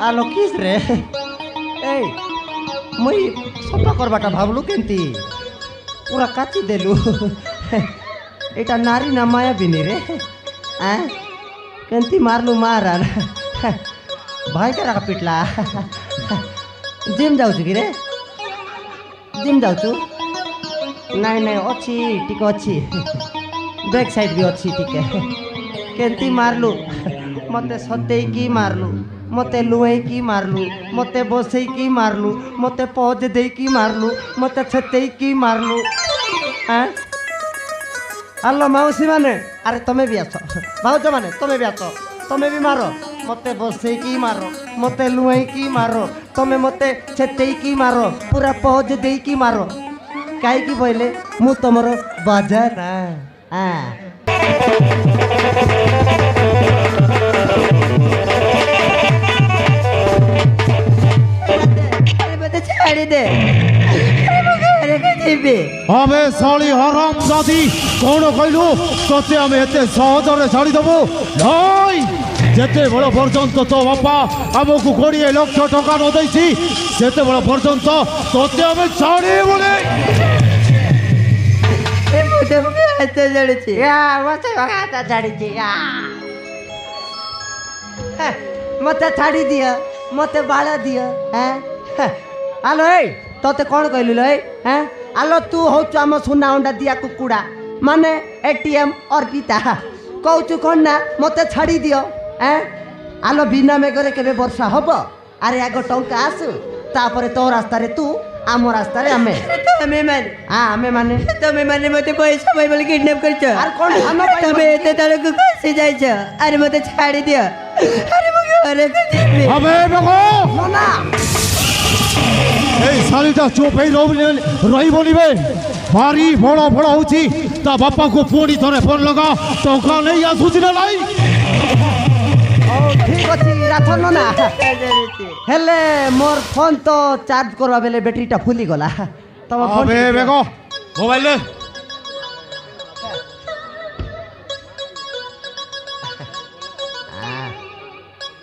আলো কিস রে এই মুই সফা করবাটা ভাবলু কেমতি পুরা কাচি দেলু এটা নারী না মায়াবিনী রে হ্যাঁ কেমতি মারলু মার ভাই কারা পিটলা জিম যাଉଛୁ କି ରେ ଜିମ୍ ଯାଉଛୁ ନାଇଁ ନାଇଁ ଅଛି ଟିକେ ଅଛି ବ୍ୟାକ୍ ସାଇଡ୍ ବି ଅଛି ଟିକେ କେମିତି ମାରଲୁ ମୋତେ ସତେଇକି ମାରଲୁ ମୋତେ ଲୁହେଇକି ମାରଲୁ ମୋତେ ବସେଇକି ମାରଲୁ ମୋତେ ପଜ୍ ଦେଇକି ମାରଲୁ ମୋତେ ଛେତେଇକି ମାରଲୁ ଆଁ ଆଲୋ ମାଉସୀ ମାନେ ଆରେ ତମେ ବି ଆସ ଭାଉଜ ମାନେ ତମେ ବି ଆସ ତମେ ବି ମାର ମୋତେ ବସେଇକି ମାର ମୋତେ ଲୁହେଇକି ମାର ତମେ ମୋତେ ଛେତେଇକି ମାର ପୁରା ପଜ୍ ଦେଇକି ମାର କାହିଁକି କହିଲେ ମୁଁ ତମର ବାଜା ନା ଛାଡ଼ି ଦେ ଆମେ ଶାଳି ହରାମ ଜାତି କଣ କହିଲୁ ତତେ ଆମେ ଏତେ ସହଜରେ ଛାଡ଼ିଦେବୁ ନାଇଁ ଯେତେବେଳେ ପର୍ଯ୍ୟନ୍ତ ତୋ ବାପା ଆମକୁ 20 ଲକ୍ଷ ଟଙ୍କା ନ ଦେଇଛି ସେତେବେଳେ ପର୍ଯ୍ୟନ୍ତ ତତେ ଆମେ ଛାଡ଼ିବୁନି ମତେ ଛାଡ଼ି ଦିଅ ମତେ ବାଳ ଦିଅ ଆଲୋ ଏଇ ତତେ କ'ଣ କହିଲୁ ଲୋ ଏଁ ଆଲୋ ତୁ ହଉଛୁ ଆମ ସୁନା ଅଣ୍ଡା ଦିଆ କୁକୁଡ଼ା ମାନେ ଏଟିଏମ୍ ଅର୍ପିତା କହୁଛୁ କ'ଣ ନା ମତେ ଛାଡ଼ି ଦିଅ ଆଲୋ ବିନା ମେଘରେ କେବେ ବର୍ଷା ହବ ଆରେ ଆଗ ଟଙ୍କା ଆସୁ ତାପରେ ତୋ ରାସ୍ତାରେ ତୁ ଆମ ରାସ୍ତାରେ ଆମେ ମାନେ ତମେ ମାନେ ମତେ ପଇସା ପାଇ ବୋଲି କିଡନାପ କରିଛ ଆରେ କ'ଣ ତମେ ଏତେ ତଳକୁ ଖସି ଯାଇଛ ଆରେ ମତେ ଛାଡ଼ି ଦିଅ ଆରେ ମୁଁ ଘରେ ଯିବି ନା এই শালিটা চুপ হয়ে রইবনি বে ভারি বড় বড় হচ্ছে তা বাপাকে পুଣି থরে ফোন লগা টঙ্কা নেই আসুছি না নাই ঠিক ଅଛି ରାଥନ ନା ହେଲେ ମୋର ଫୋନ୍ ତ ଚାର୍ଜ କରିବା ବେଲେ ବ୍ୟାଟେରୀଟା ଫୁଲିଗଲା ତମ ଫୋନ୍ ବେଗ ମୋବାଇଲ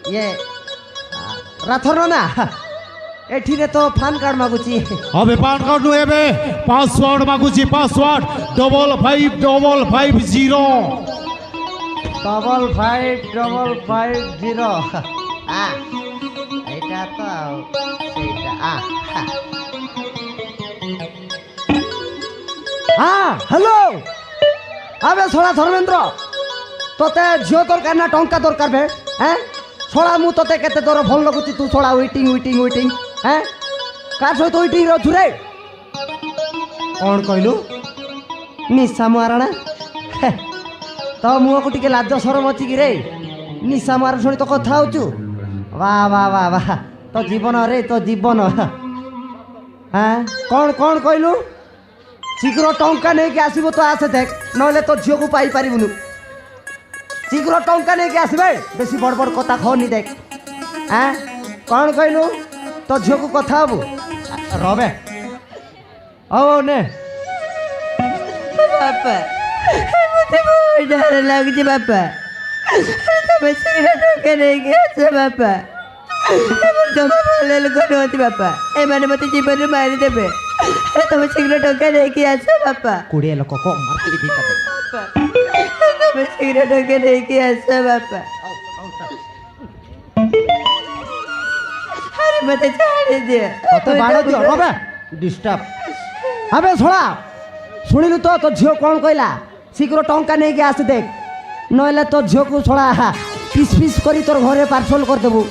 ଇଏ ରାଥନ ନା ଏଠିରେ ତ ପାନ୍ କାର୍ଡ ମାଗୁଛି હવે પાન કાર્ડ નું એબે પાસવર્ડ માંગુଛି પાસવર્ડ 5550 5550 এইটা তো সেইটা হ্যালো আবে ছোড়া ধর্মেন্দ্র তোতে ঝিও দরকার না টঙ্কা দরকার বে হ্যাঁ ছোড়া মু তোতে কেতে তোর ভাল লাগুছি তু ছোড়া উইটিং হ্যাঁ কার সহিত উইটিং রছু রে କ'ଣ କହିଲୁ ନିଶା ମାରଣା ତ ମୁହଁକୁ ଟିକେ ଲାଜ ସରମ ଅଛି କି ରେ ନିଶା ମାର ସହିତ କଥା ହଉଛୁ ବା ତୋ ଜୀବନ ରେ ତୋ ଜୀବନ ହଁ କ'ଣ କହିଲୁ ଶୀଘ୍ର ଟଙ୍କା ନେଇକି ଆସିବୁ ତ ଆସେ ଦେଖ ନହେଲେ ତୋ ଝିଅକୁ ପାଇପାରିବୁନୁ ଶୀଘ୍ର ଟଙ୍କା ନେଇକି ଆସିବେ ବେଶୀ ବଡ଼ ବଡ଼ କଥା ଖୋନି ଦେଖ କ'ଣ କହିଲୁ ତୋ ଝିଅକୁ କଥା ହବୁ ରବେ ହଉ ନେ ବାପା ମତେ ବହୁତ ଡର ଲାଗୁଛି ବାପା ତମେ ଶୀଘ୍ର ଟଙ୍କା ନେଇକି ଆସ ବାପା ଜମା ଭଲ ଲୋକ ନୁହନ୍ତି ବାପା ଏମାନେ ମତେ ଜୀବନରୁ ମାରିଦେବେ ତମେ ଶୀଘ୍ର ଟଙ୍କା ନେଇକି ଆସ ବାପା 20 ଲୋକ କଣ ମାର୍କେଟ ଦିଟା ତମେ ଶୀଘ୍ର ଟଙ୍କା ନେଇକି ଆସ ବାପା ଆରେ ମତେ ଛାଡ଼ି ଦିଅ ତତେ ବାଡ଼ ଦିଅ ରବେ ଡିଷ୍ଟର୍ବ ଆବେ ଶୁଣା ଶୁଣିଲୁ ତ ତୋ ଝିଅ କ'ଣ କହିଲା ଶୀଘ୍ର ଟଙ୍କା ନେଇକି ଆସି ଦେଖ ନହେଲେ ତୋ ଝିଅକୁ ଶୁଣା ପିସ୍ କରି ତୋର ଘରେ ପାର୍ସଲ କରିଦେବୁ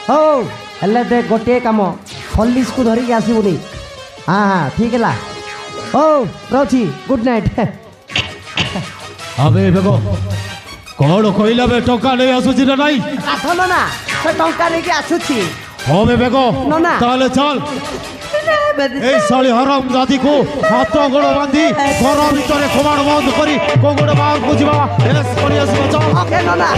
ହଉ ହେଲେ ଦେଖ ଗୋଟିଏ କାମ ପୋଲିସକୁ ଧରିକି ଆସିବୁନି ଠିକ ହେଲା ହଉ ରହୁଛି ଗୁଡ୍ ନାଇଟ୍ আবে বেগ কোন কইলা বে টঙ্কা নেই আসুছি না নাই না সে টঙ্কা নেইকি আসুছি হবে বেগ না তাহলে চল এই শালি হারাম জাতিକୁ হাত গোড় বাঁধি ঘর ভিতরে কবাড় বন্ধ করি কোগড় বাহারକୁ ଯିବା এস କରି ଆସିବା চল ওকে না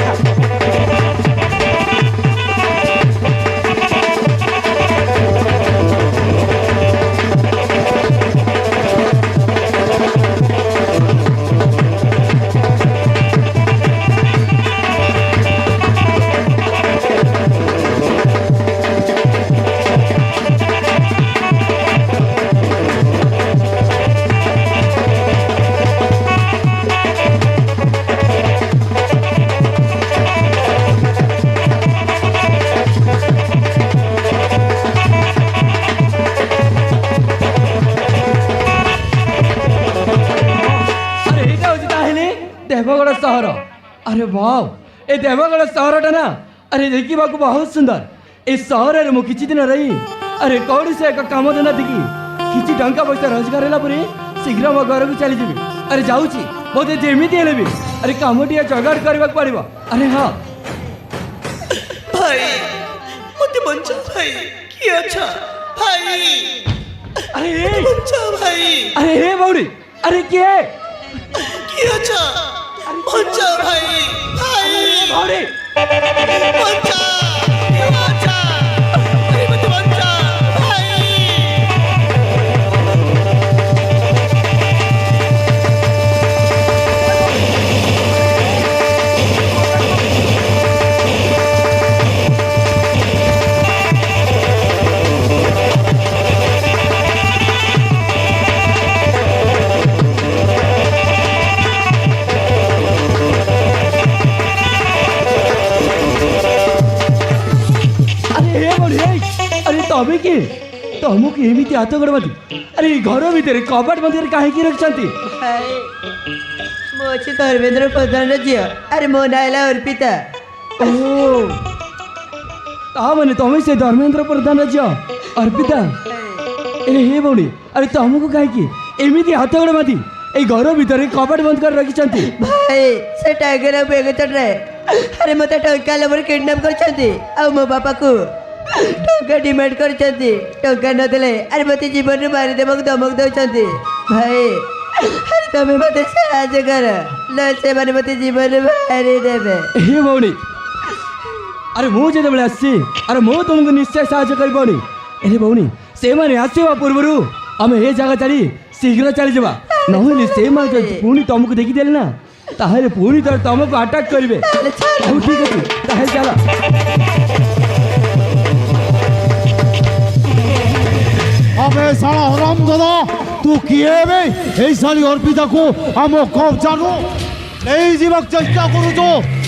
वाव ए देवगढ़ सहरटा ना अरे देखा बहुत सुंदर ए सहर मु किछि दिन रही अरे कौड़ी से एक काम धंदा देखी किछि टंका पैसा रोजगार होला परे शीघ्र मो घर को चली जीवी अरे जाऊची मते जेमिति हेले भी अरे कामटिया जगाड़ करबा पड़िबो अरे हां भाई मते बंचा भाई की अच्छा भाई अरे बंचा भाई अरे हे बौड़ी अरे के की अच्छा बंचा भाई भाई बौड़ी बंचा की अच्छा अरे मते बंचा भाई तबे कि तुमको एमती हाथ गड़बादी अरे घर भितर कबाट मंदिर कहीं रखी भाई मो अच्छी धर्मेंद्र प्रधान झील अरे मो ना है अर्पिता मैंने तुम्हें से धर्मेंद्र प्रधान झील अर्पिता ए हे बौड़ी अरे तुमको कहीं एमती हाथ गड़बादी ए घर भितर कबाट बंद कर रखी भाई से टाइगर बेग चढ़ रहे अरे मत टंका लबर किडनैप कर मो बापा को टंका डिमांड कर टंका नदेले अरे मत जीवन में मारी देव धमक दौरान भाई अरे तुम्हें मत साहय कर न से मैंने मत जीवन में मारी देवे हे बौड़ी अरे मु जो आसी अरे मु तुमको निश्चय साहय कर बौड़ी ए बौड़ी से मैंने आसवा पूर्व आम ए जगह चली शीघ्र चली जावा नहले से पुणी तुमको देखीदेले ना ताहले पुणी तर तुमको अटैक करेंगे ठीक अच्छे ताहले चला अबे साला हराम दादा तू किए बे এই শালি অর্পিতাকু আমো কবজানু এই জীবক চেষ্টা করুছো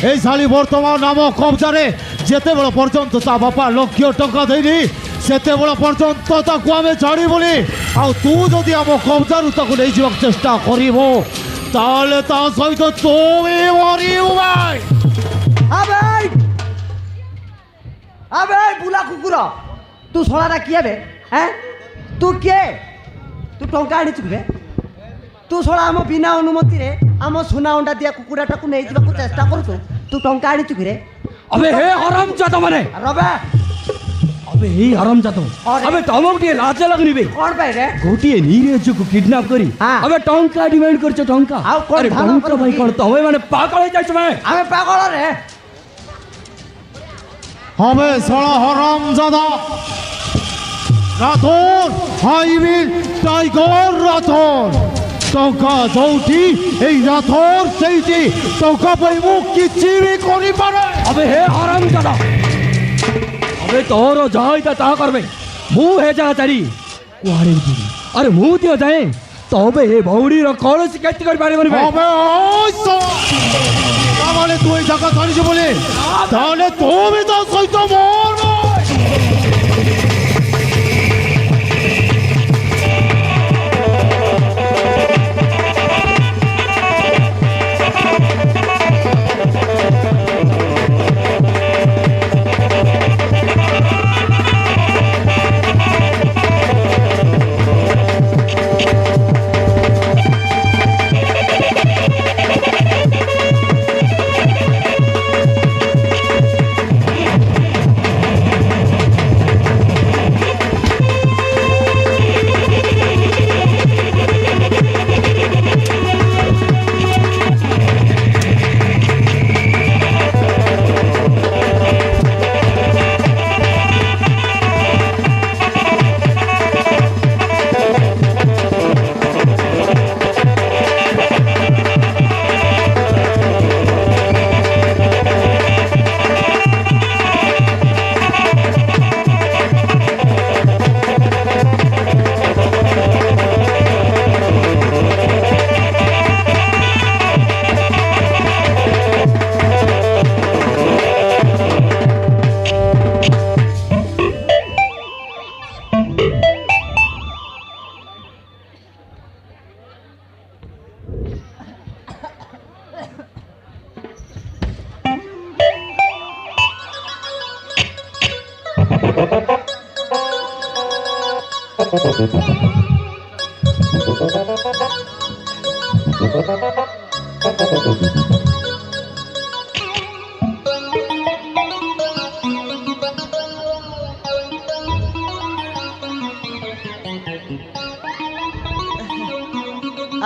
এই শালি বর্তমান আমো কবজারে যেতেবেলে পর্যন্ত তা বাপা লক্ষ টাকা দেইনি সেতেবেলে পর্যন্ত তাকু আমি ছাড়ি বলি আর তুই যদি আমো কবজারু তাকু এই জীবক চেষ্টা করিব তাহলে তা সহিত তুমি মরিব ভাই अबे बुला कुकुरा तू सोना किए बे हैं तू किए तू टंका आनी चुके तू सोना आम बिना अनुमति रे आम सुना अंडा दिया कुकुराटा को नहीं जावा चेष्टा करू तू टंका आनी चुके अबे हे हराम जातो माने रबे अबे हे हराम जातो अबे तुमको टे लाज लगनी बे कौन पाए रे गोटी नीरज को किडनैप करी हाँ। अबे टंका डिमांड करछ टंका आउ कौन अरे धावा टंका भाई करी? कोन तमे माने पागल हो जाइछ भाई आमे पागल रे হবে সালা হরাম জাদা Rathore I will tiger Rathore টঙ্কা যৌটি এই রাথোর সেইটি টঙ্কা পাই মু কিছু বি করি পারে अबे हे हराम जादा अबे तोरो जाइता ता करबे मु हे जा तारी कुआड़े जीवी अरे मु दियो जाए तबे हे भौड़ी रो कौन शिकायत कर पारे बनी भाई হবে ওই সো তাহলে তুই জায়গা ছাড়িস বলে তাহলে তুমি তো সইত মর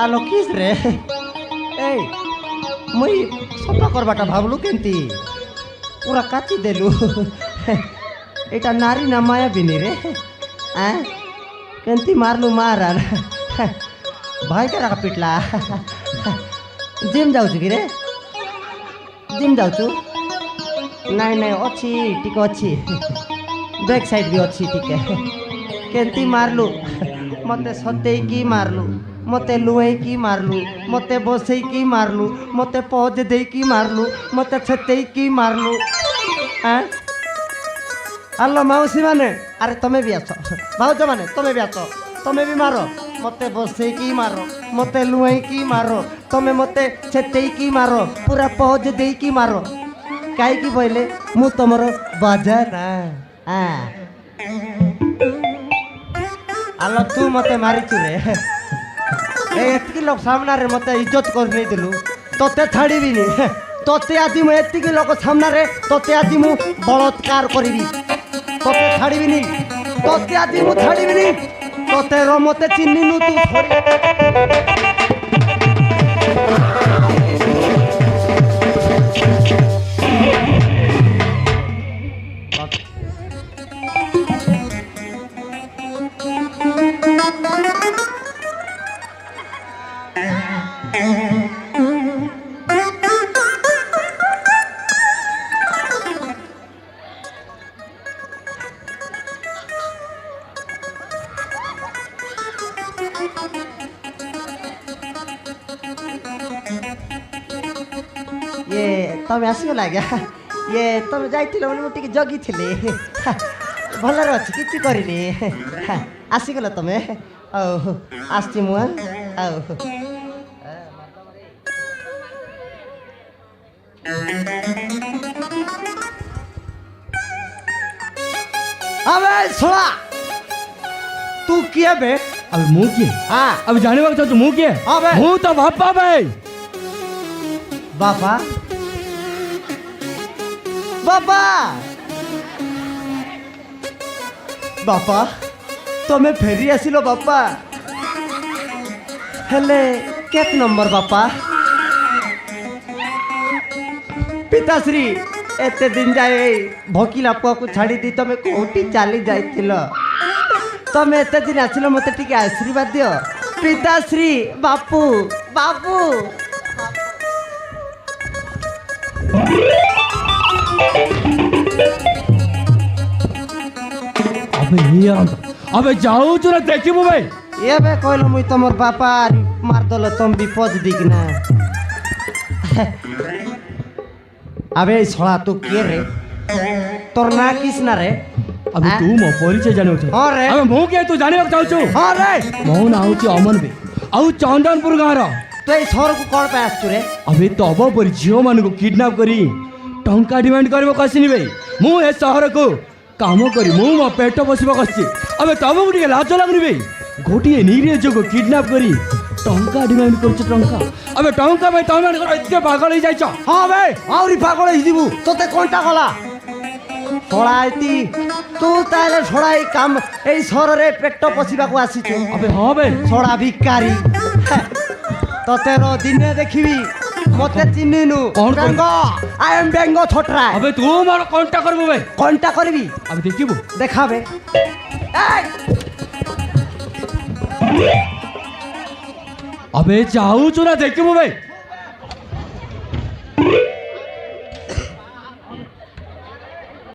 আলো কিস রে এই মুই সফা করবাটা ভাবলু কেমতি পুরা কাচি দেলু এটা নারী না মায়াবিনী রে হ্যাঁ কেমতি মারলু মারা ভাই কে রাখা পিটলা জিম যাଉଛୁ କି ରେ ଜିମ୍ ଯାଉଛୁ ନାଇଁ ନାଇଁ ଅଛି ଟିକେ ଅଛି ବ୍ୟାକ୍ ସାଇଡ୍ ବି ଅଛି ଟିକେ କେମିତି ମାରଲୁ ମତେ ସତେଇକି ମାରଲୁ ମତେ ଲୁଏଇକି ମାରଲୁ ମତେ ବସେଇକି ମାରଲୁ ମତେ ପହଜ ଦେଇକି ମାରଲୁ ମତେ ଛେତେଇକି ମାରଲୁ ଆଲୋ ମାଉସୀ ମାନେ ଆରେ ତମେ ବି ଆସ ଭାଉଜ ମାନେ ତମେ ବି ଆସ ତମେ ବି ମାର ମତେ ବସେଇକି ମାର ମତେ ଲୁଏଇକି ମାର ତମେ ମତେ ଛେତେଇକି ମାର ପୁରା ପହଜ ଦେଇକି ମାର କାହିଁକି ବୋଇଲେ ମୁଁ ତମର ବାଜା ନା ଆଲୋ ତୁ ମତେ ମାରିଛୁ ରେ ଏତିକି ଲୋକ ସାମ୍ନାରେ ମତେ ଇଜ୍ଜତ କରି ନେଇଥିଲୁ ତତେ ଛାଡ଼ିବିନି ତତେ ଆଜି ମୁଁ ଏତିକି ଲୋକ ସାମ୍ନାରେ ତତେ ଆଜି ମୁଁ ବଳତ୍କାର କରିବି ତତେ ଛାଡ଼ିବିନି ତତେ ଆଜି ମୁଁ ଛାଡ଼ିବିନି ତତେ ମତେ ଚିହ୍ନିନୁ ତୁ ये तमें आसीगला आज्ञा ये तमें जाइथिल बोली मुझे जगिथिली भलरे अच्छी किछि करिनी आसीगला तमें आउ आसछि मु आउ अबे छोड़ा तू किए बे अबे मुंह किए हाँ अबे जाने वक्त तो मुंह किए अबे मुंह तो बापा भाई बापा बापा बापा तमें फेरी आसिल बापा हेले केत नंबर बापा पिताश्री एते दिन जाए भकिला पुआ को छाड़ी दी तमें कोठी चली जाइथिल तमें एते दिन आसिल मते टिके आशीर्वाद दियो पिताश्री बापू बापू अबे जाऊ चुना देखिबो भाई ये बे कहलो मुई तमर बापा मार दल तुम विपद दिक ना अबे छोड़ा तू के रे तोर ना किस ना रे अबे तू मो परिचय जानो छ हां रे अबे मो के तू जाने वक्त चाहू छु हां रे मो ना आउची अमन बे आउ चंदनपुर गाँव रो तो ये शहर को कौन पे आसतु रे अबे तब पर झियो मान को किडनैप करी टंका डिमांड करबो कसिनी भाई मु ए शहर को काम करी मु मो पेट बसिबो कसी अबे तब गुटी लाज लागनी भाई गोटी नीरे जो को किडनैप करी टंका डिमांड करछ टंका अबे टंका भाई तमे इतके पागल हो जाइछ हां भाई आउरी पागल हो जीवु तोते कोनटा गला छोड़ाइती तू ताले छोड़ाई काम ए शहर रे पेट पसिबा को आसी छु अबे हां भाई छोड़ा भिकारी तोते रो दिने देखिबी मते चिन्हिनु कौन बेंगो आई एम बेंगो छोटरा अबे तू मारो कांटेक्ट करबो भाई कोनटा करबी अबे देखिबो देखाबे अबे जाऊ चुना देखिबो भाई